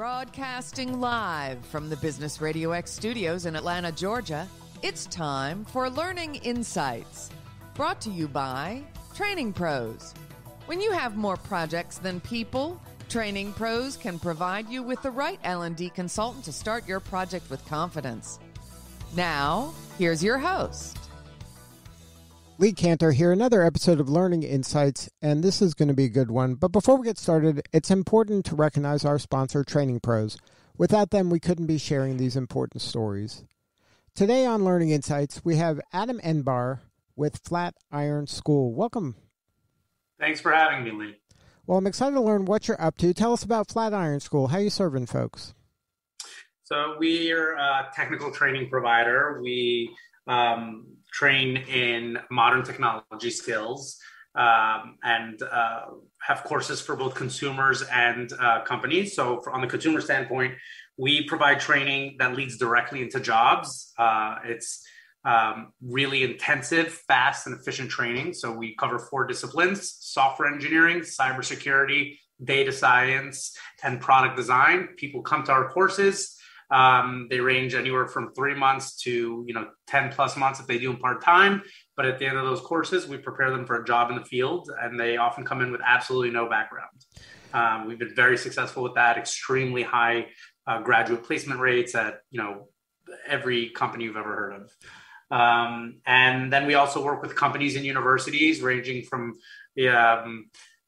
Broadcasting live from the Business RadioX studios in Atlanta, Georgia, it's time for Learning Insights, brought to you by Training Pros. When you have more projects than people, Training Pros can provide you with the right L&D consultant to start your project with confidence. Now, here's your host. Lee Cantor here, another episode of Learning Insights, and this is going to be a good one. But before we get started, it's important to recognize our sponsor, Training Pros. Without them, we couldn't be sharing these important stories. Today on Learning Insights, we have Adam Enbar with Flatiron School. Welcome. Thanks for having me, Lee. Well, I'm excited to learn what you're up to. Tell us about Flatiron School. How are you serving folks? So we're a technical training provider. We train in modern technology skills and have courses for both consumers and companies. So on the consumer standpoint, we provide training that leads directly into jobs. It's really intensive, fast, and efficient training. So we cover 4 disciplines: software engineering, cybersecurity, data science, and product design. People come to our courses. They range anywhere from 3 months to 10 plus months if they do them part-time. But at the end of those courses, we prepare them for a job in the field, and they often come in with absolutely no background. We've been very successful with that, extremely high graduate placement rates at every company you've ever heard of. And then we also work with companies and universities ranging from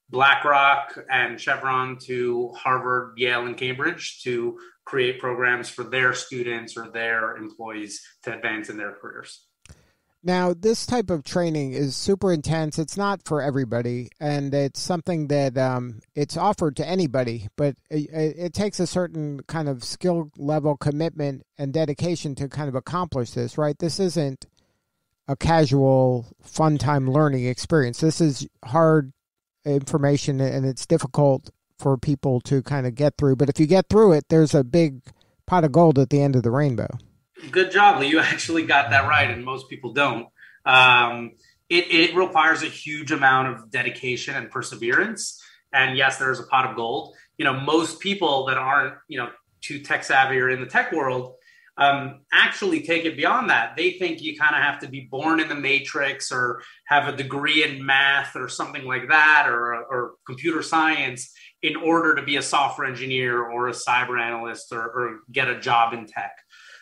BlackRock and Chevron to Harvard, Yale, and Cambridge to create programs for their students or their employees to advance in their careers. Now, this type of training is super intense. It's not for everybody, and it's something that it's offered to anybody, but it takes a certain kind of skill level, commitment, and dedication to kind of accomplish this, right? This isn't a casual, fun time learning experience. This is hard information, and it's difficult for people to kind of get through. But if you get through it, there's a big pot of gold at the end of the rainbow. Good job, Lee. You actually got that right, and most people don't. It requires a huge amount of dedication and perseverance. And yes, there is a pot of gold. Most people that aren't, too tech savvy or in the tech world actually take it beyond that. They think you kind of have to be born in the matrix or have a degree in math or something like that, or computer science in order to be a software engineer or a cyber analyst or get a job in tech.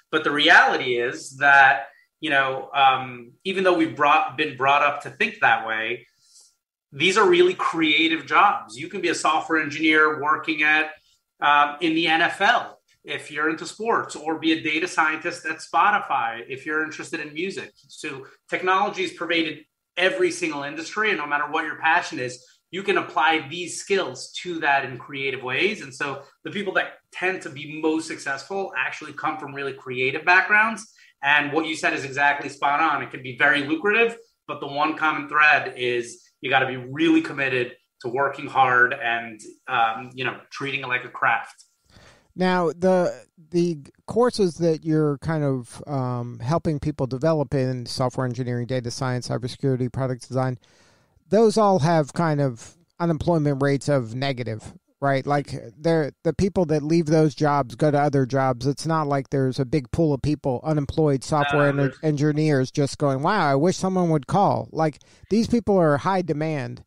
But the reality is that, even though we've been brought up to think that way, these are really creative jobs. You can be a software engineer working in the NFL if you're into sports, or be a data scientist at Spotify if you're interested in music. So technology has pervaded every single industry, and no matter what your passion is, you can apply these skills to that in creative ways. And so the people that tend to be most successful actually come from really creative backgrounds. And what you said is exactly spot on. It can be very lucrative, but the one common thread is you got to be really committed to working hard and, treating it like a craft. Now, the courses that you're kind of helping people develop in software engineering, data science, cybersecurity, product design, those all have kind of unemployment rates of negative, right? Like the people that leave those jobs go to other jobs. It's not like there's a big pool of people, unemployed software engineers just going, wow, I wish someone would call. Like these people are high demand.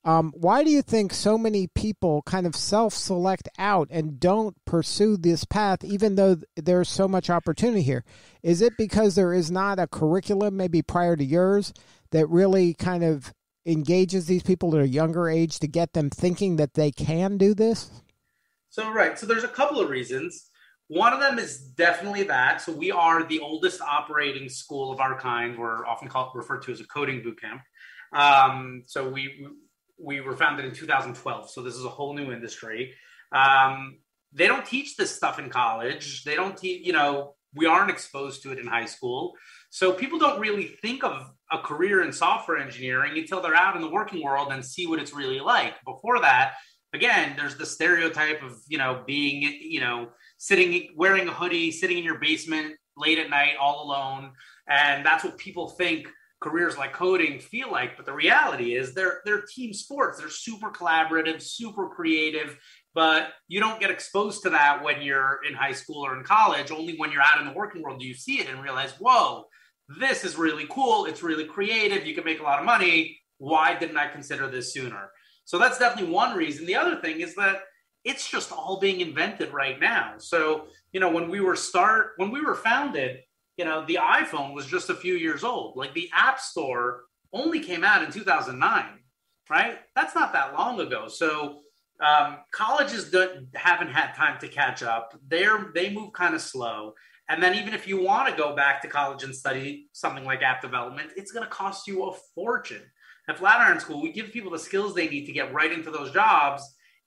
Why do you think so many people kind of self-select out and don't pursue this path, even though there's so much opportunity here? Is it because there is not a curriculum, maybe prior to yours, that really kind of engages these people at a younger age to get them thinking that they can do this? So there's a couple of reasons. One of them is definitely that. So we are the oldest operating school of our kind. We're often referred to as a coding boot camp. So we were founded in 2012. So this is a whole new industry. They don't teach this stuff in college. They don't teach, we aren't exposed to it in high school. So people don't really think of a career in software engineering until they're out in the working world and see what it's really like. Before that, again, there's the stereotype of, being, sitting, wearing a hoodie, sitting in your basement late at night, all alone. And that's what people think careers like coding feel like, but the reality is they're team sports. They're super collaborative, super creative, but you don't get exposed to that when you're in high school or in college. Only when you're out in the working world do you see it and realize, whoa, this is really cool. It's really creative. You can make a lot of money. Why didn't I consider this sooner? So that's definitely one reason. The other thing is that it's just all being invented right now. So, when we were founded, the iPhone was just a few years old. Like the App Store only came out in 2009, right? That's not that long ago. So colleges haven't had time to catch up. They move kind of slow. And then even if you want to go back to college and study something like app development, it's going to cost you a fortune. At Flatiron School, we give people the skills they need to get right into those jobs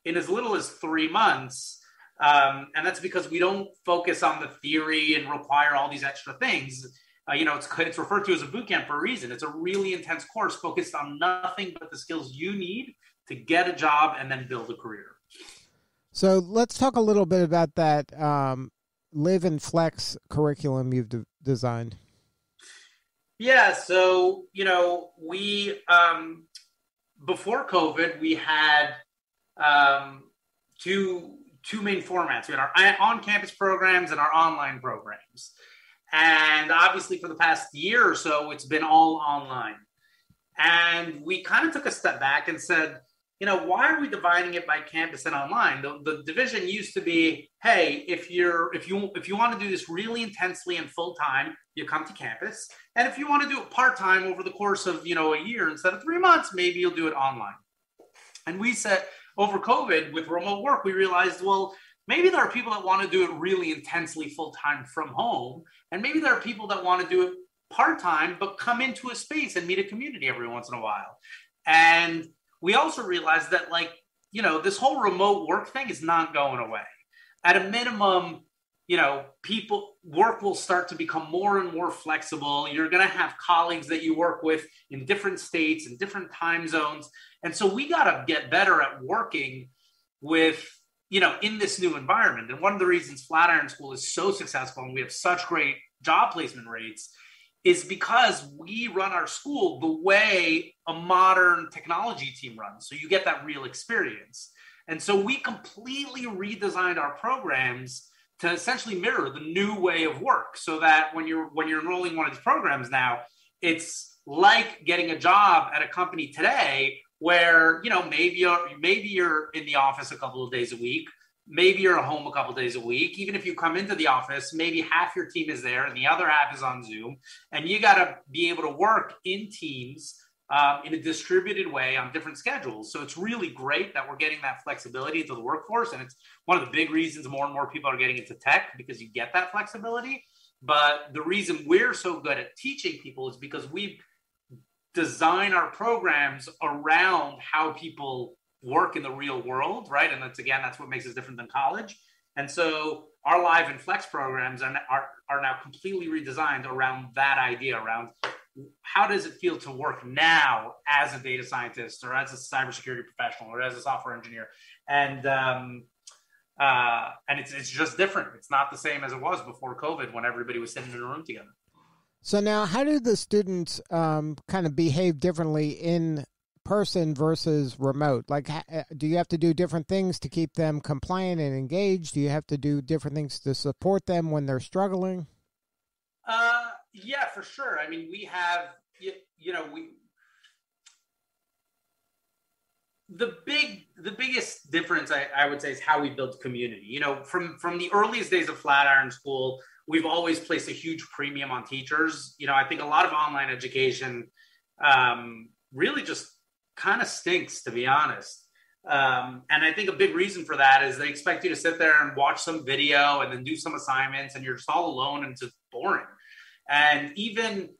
in as little as 3 months. And that's because we don't focus on the theory and require all these extra things. It's referred to as a boot camp for a reason. It's a really intense course focused on nothing but the skills you need to get a job and then build a career. So let's talk a little bit about that Live and Flex curriculum you've designed. Yeah, so, we, before COVID, we had two main formats. We had our on-campus programs and our online programs. And obviously for the past year or so, it's been all online. And we kind of took a step back and said, why are we dividing it by campus and online? The division used to be, hey, if you want to do this really intensely and full time, you come to campus. And if you want to do it part-time over the course of, a year instead of 3 months, maybe you'll do it online. And we said, over COVID with remote work, we realized, well, maybe there are people that want to do it really intensely full-time from home. And maybe there are people that want to do it part-time, but come into a space and meet a community every once in a while. And we also realized that, this whole remote work thing is not going away. At a minimum, work will start to become more and more flexible. You're going to have colleagues that you work with in different states and different time zones. And so we got to get better at working with, in this new environment. And one of the reasons Flatiron School is so successful and we have such great job placement rates is because we run our school the way a modern technology team runs. So you get that real experience. And so we completely redesigned our programs to essentially mirror the new way of work, so that when you're enrolling one of these programs now, it's like getting a job at a company today where, maybe you're in the office a couple of days a week, maybe you're at home a couple of days a week. Even if you come into the office, maybe half your team is there and the other half is on Zoom, and you got to be able to work in teams in a distributed way on different schedules. So it's really great that we're getting that flexibility into the workforce. And it's one of the big reasons more and more people are getting into tech, because you get that flexibility. But the reason we're so good at teaching people is because we design our programs around how people work in the real world, right? And that's what makes us different than college. And so our Live and Flex programs are now completely redesigned around that idea, around how does it feel to work now as a data scientist or as a cybersecurity professional or as a software engineer. And it's just different. It's not the same as it was before COVID when everybody was sitting in a room together. So now how do the students kind of behave differently in person versus remote? Like, do you have to do different things to keep them compliant and engaged? Do you have to do different things to support them when they're struggling? Yeah, for sure. I mean, we have, the biggest difference I would say is how we build community. From the earliest days of Flatiron School, we've always placed a huge premium on teachers. I think a lot of online education really just kind of stinks, to be honest. And I think a big reason for that is they expect you to sit there and watch some video and then do some assignments, and you're just all alone and it's just boring. And even,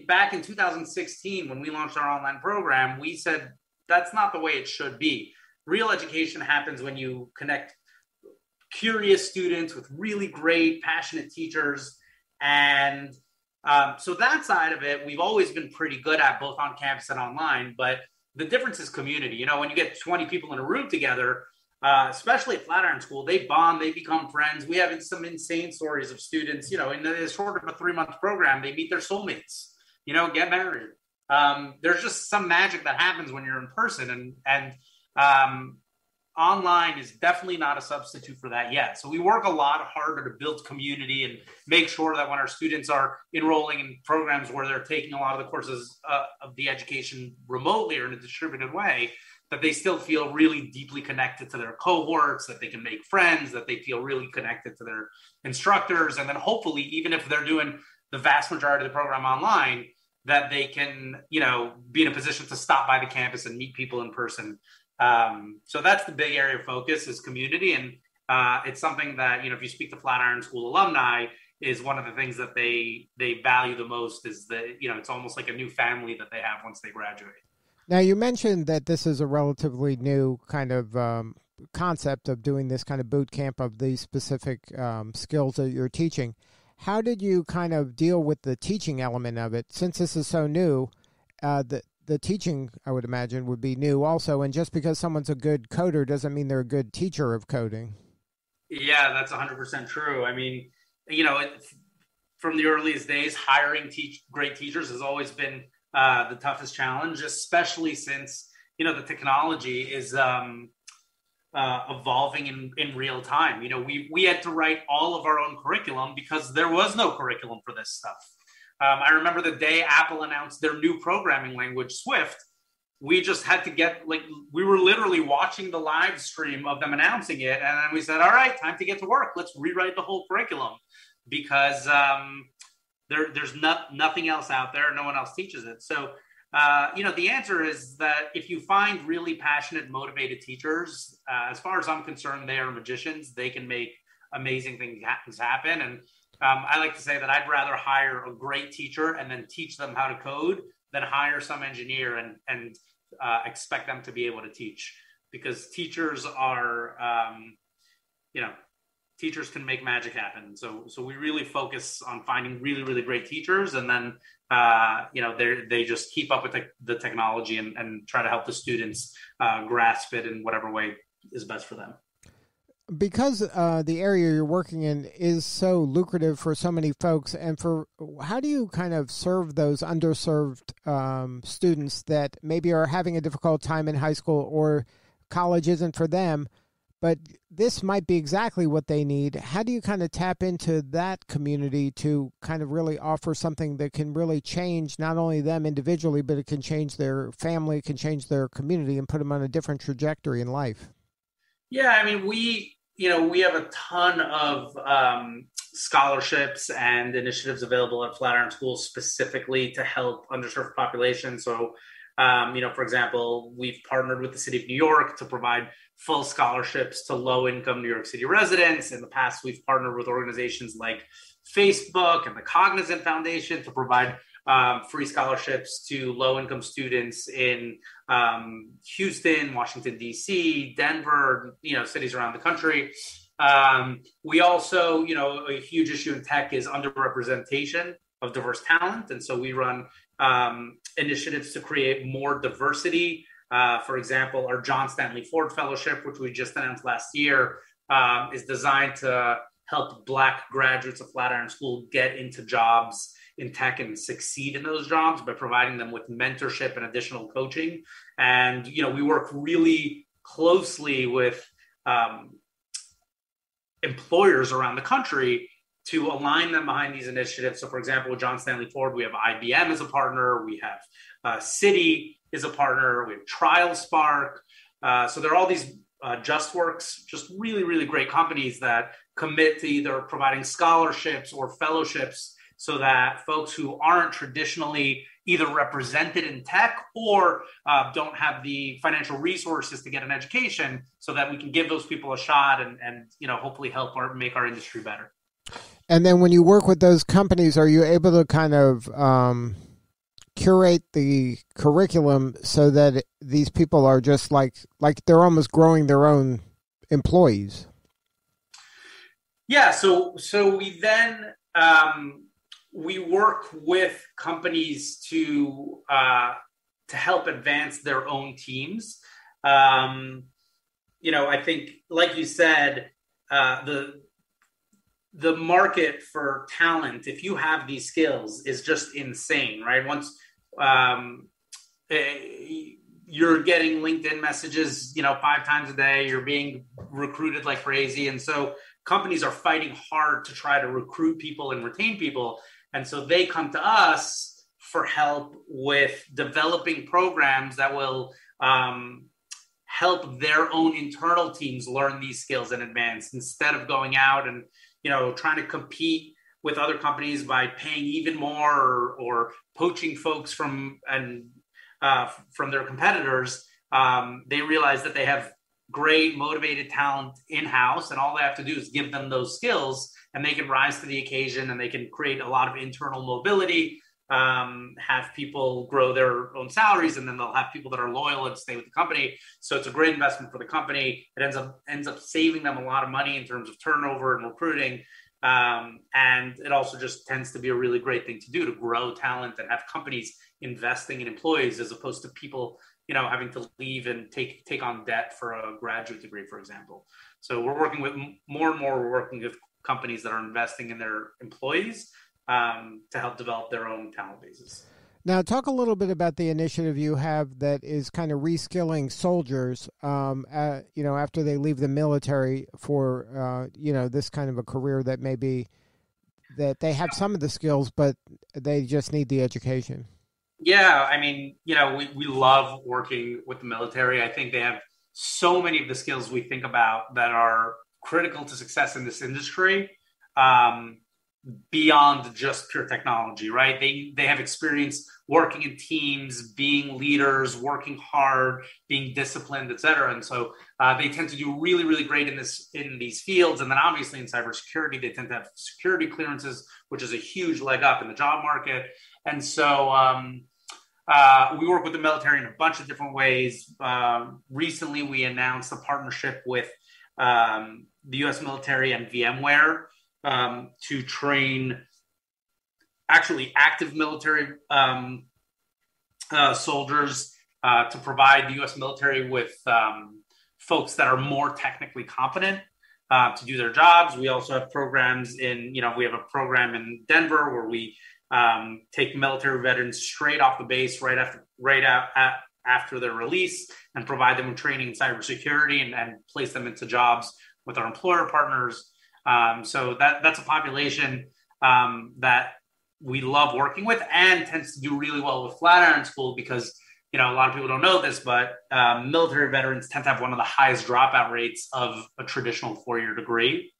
back in 2016, when we launched our online program, we said that's not the way it should be. Real education happens when you connect curious students with really great, passionate teachers. And so that side of it, we've always been pretty good at, both on campus and online. But the difference is community. When you get 20 people in a room together, especially at Flatiron School, they bond, they become friends. We have some insane stories of students, in the short of a 3-month program, they meet their soulmates. get married. There's just some magic that happens when you're in person, and online is definitely not a substitute for that yet. So we work a lot harder to build community and make sure that when our students are enrolling in programs where they're taking a lot of the courses of the education remotely or in a distributed way, that they still feel really deeply connected to their cohorts, that they can make friends, that they feel really connected to their instructors. And then hopefully, even if they're doing the vast majority of the program online, that they can, be in a position to stop by the campus and meet people in person. So that's the big area of focus is community. And it's something that, if you speak to Flatiron School alumni, is one of the things that they value the most is that, it's almost like a new family that they have once they graduate. Now, you mentioned that this is a relatively new kind of concept of doing this kind of boot camp of these specific skills that you're teaching. How did you kind of deal with the teaching element of it? Since this is so new, the teaching, I would imagine, would be new also. And just because someone's a good coder doesn't mean they're a good teacher of coding. Yeah, that's 100% true. I mean, from the earliest days, hiring great teachers has always been the toughest challenge, especially since, the technology is evolving in real time. We had to write all of our own curriculum because there was no curriculum for this stuff. I remember the day Apple announced their new programming language, Swift. We just had to we were literally watching the live stream of them announcing it. And then we said, all right, time to get to work. Let's rewrite the whole curriculum because there's nothing else out there. No one else teaches it. So, the answer is that if you find really passionate, motivated teachers, as far as I'm concerned, they are magicians. They can make amazing things happen. And I like to say that I'd rather hire a great teacher and then teach them how to code than hire some engineer and expect them to be able to teach, because teachers are, teachers can make magic happen. So we really focus on finding really, really great teachers, and then they just keep up with the technology and try to help the students grasp it in whatever way is best for them. Because the area you're working in is so lucrative for so many folks, and how do you kind of serve those underserved students that maybe are having a difficult time in high school or college isn't for them, but this might be exactly what they need? How do you kind of tap into that community to kind of really offer something that can really change not only them individually, but it can change their family, can change their community and put them on a different trajectory in life? Yeah, I mean, we have a ton of scholarships and initiatives available at Flatiron School specifically to help underserved populations. So, for example, we've partnered with the city of New York to provide full scholarships to low-income New York City residents. In the past, we've partnered with organizations like Facebook and the Cognizant Foundation to provide free scholarships to low-income students in Houston, Washington, D.C., Denver, cities around the country. We also, a huge issue in tech is underrepresentation of diverse talent. And so we run initiatives to create more diversity. For example, our John Stanley Ford Fellowship, which we just announced last year, is designed to help Black graduates of Flatiron School get into jobs in tech and succeed in those jobs by providing them with mentorship and additional coaching. And, we work really closely with employers around the country to align them behind these initiatives. So, for example, with John Stanley Ford, we have IBM as a partner. We have Citi is a partner. We have TrialSpark. So there are all these JustWorks, just really, really great companies that commit to either providing scholarships or fellowships so that folks who aren't traditionally either represented in tech or don't have the financial resources to get an education, so that we can give those people a shot and hopefully help make our industry better. And then when you work with those companies, are you able to kind of curate the curriculum so that these people are just like they're almost growing their own employees? Yeah. So we then we work with companies to help advance their own teams. I think, like you said, the market for talent, if you have these skills, is just insane, right? Once you're getting LinkedIn messages, 5 times a day, you're being recruited like crazy. And so companies are fighting hard to try to recruit people and retain people. And so they come to us for help with developing programs that will help their own internal teams learn these skills in advance, instead of going out and trying to compete with other companies by paying even more or poaching folks from their competitors. They realize that they have great motivated talent in-house, and all they have to do is give them those skills, and they can rise to the occasion, and they can create a lot of internal mobility, have people grow their own salaries, and then they'll have people that are loyal and stay with the company. So it's a great investment for the company. It ends up saving them a lot of money in terms of turnover and recruiting. And it also just tends to be a really great thing to do, to grow talent and have companies investing in employees, as opposed to people, having to leave and take on debt for a graduate degree, for example. So we're working with more and more, we're working with companies that are investing in their employees, to help develop their own talent bases. Now, talk a little bit about the initiative you have that is kind of reskilling soldiers, after they leave the military for, this kind of a career that maybe that they have some of the skills, but they just need the education. Yeah, I mean, we love working with the military. I think they have so many of the skills we think about that are critical to success in this industry. Beyond just pure technology, right? They have experience working in teams, being leaders, working hard, being disciplined, et cetera. And so they tend to do really, really great in these fields. And then obviously in cybersecurity, they tend to have security clearances, which is a huge leg up in the job market. And so we work with the military in a bunch of different ways. Recently, we announced a partnership with the U.S. military and VMware, to train actually active military soldiers, to provide the U.S. military with folks that are more technically competent to do their jobs. We also have programs we have a program in Denver where we take military veterans straight off the base right after their release, and provide them with training in cybersecurity and place them into jobs with our employer partners. So that's a population that we love working with, and tends to do really well with Flatiron School, because a lot of people don't know this, but military veterans tend to have one of the highest dropout rates of a traditional 4-year degree.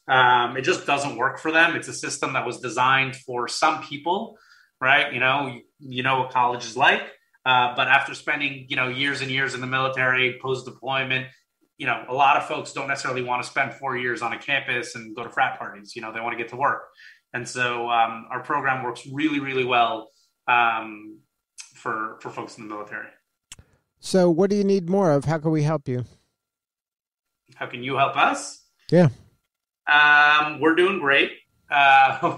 It just doesn't work for them. It's a system that was designed for some people, right? What college is like, but after spending years and years in the military, post-deployment, a lot of folks don't necessarily want to spend 4 years on a campus and go to frat parties. They want to get to work. And so our program works really, really well for folks in the military. So what do you need more of? How can we help you? How can you help us? Yeah. We're doing great.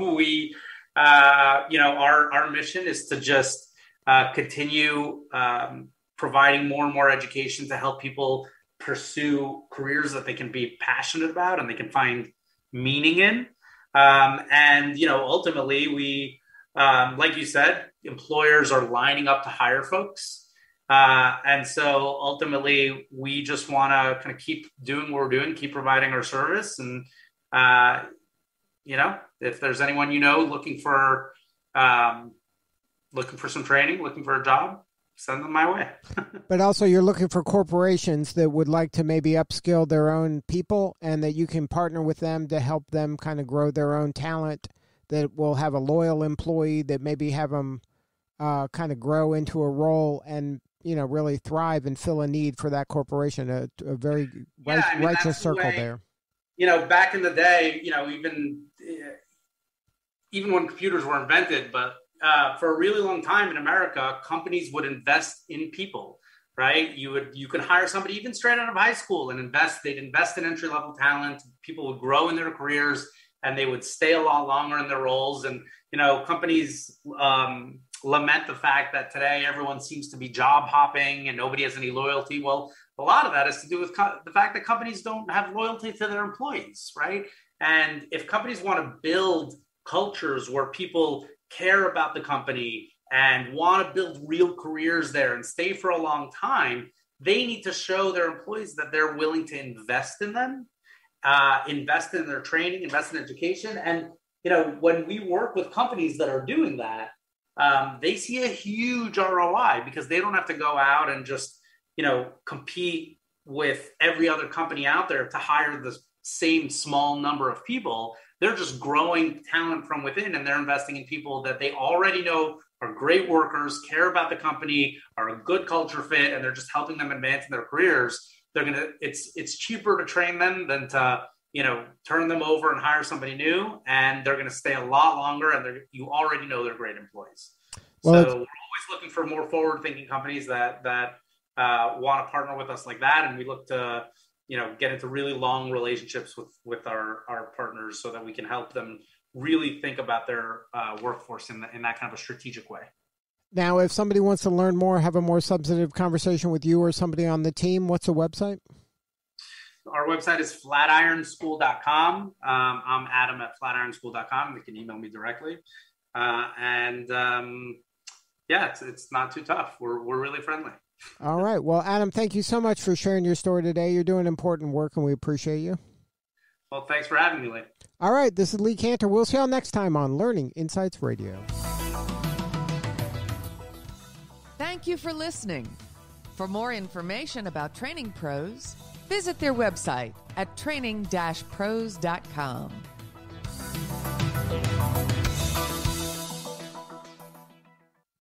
We, our mission is to just continue providing more and more education to help people pursue careers that they can be passionate about and they can find meaning in. Ultimately we, like you said, employers are lining up to hire folks. And so ultimately we just want to kind of keep doing what we're doing, keep providing our service. And, if there's anyone, looking for some training, looking for a job, send them my way. But also you're looking for corporations that would like to maybe upskill their own people, and that you can partner with them to help them kind of grow their own talent, that will have a loyal employee, that maybe have them kind of grow into a role and, really thrive and fill a need for that corporation, a very righteous circle there. Back in the day, even when computers were invented, but for a really long time in America, companies would invest in people, right? You could hire somebody even straight out of high school and they'd invest in entry-level talent. People would grow in their careers and they would stay a lot longer in their roles. And, companies lament the fact that today everyone seems to be job hopping and nobody has any loyalty. Well, a lot of that has to do with the fact that companies don't have loyalty to their employees, right? And if companies want to build cultures where people care about the company and want to build real careers there and stay for a long time, they need to show their employees that they're willing to invest in them, invest in their training, invest in education. And, when we work with companies that are doing that, they see a huge ROI because they don't have to go out and just, compete with every other company out there to hire the same small number of people. They're just growing talent from within, and they're investing in people that they already know are great workers, care about the company, are a good culture fit, and they're just helping them advance in their careers. It's cheaper to train them than to, turn them over and hire somebody new, and they're going to stay a lot longer, and you already know they're great employees. Well, so we're always looking for more forward-thinking companies that want to partner with us like that, and we look to get into really long relationships with our partners so that we can help them really think about their workforce in that kind of a strategic way. Now, if somebody wants to learn more, have a more substantive conversation with you or somebody on the team, what's the website? Our website is flatironschool.com. I'm Adam at flatironschool.com. They can email me directly. It's not too tough. We're really friendly. All right. Well, Adam, thank you so much for sharing your story today. You're doing important work, and we appreciate you. Well, thanks for having me, Lee. All right. This is Lee Cantor. We'll see you all next time on Learning Insights Radio. Thank you for listening. For more information about Training Pros, visit their website at training-pros.com.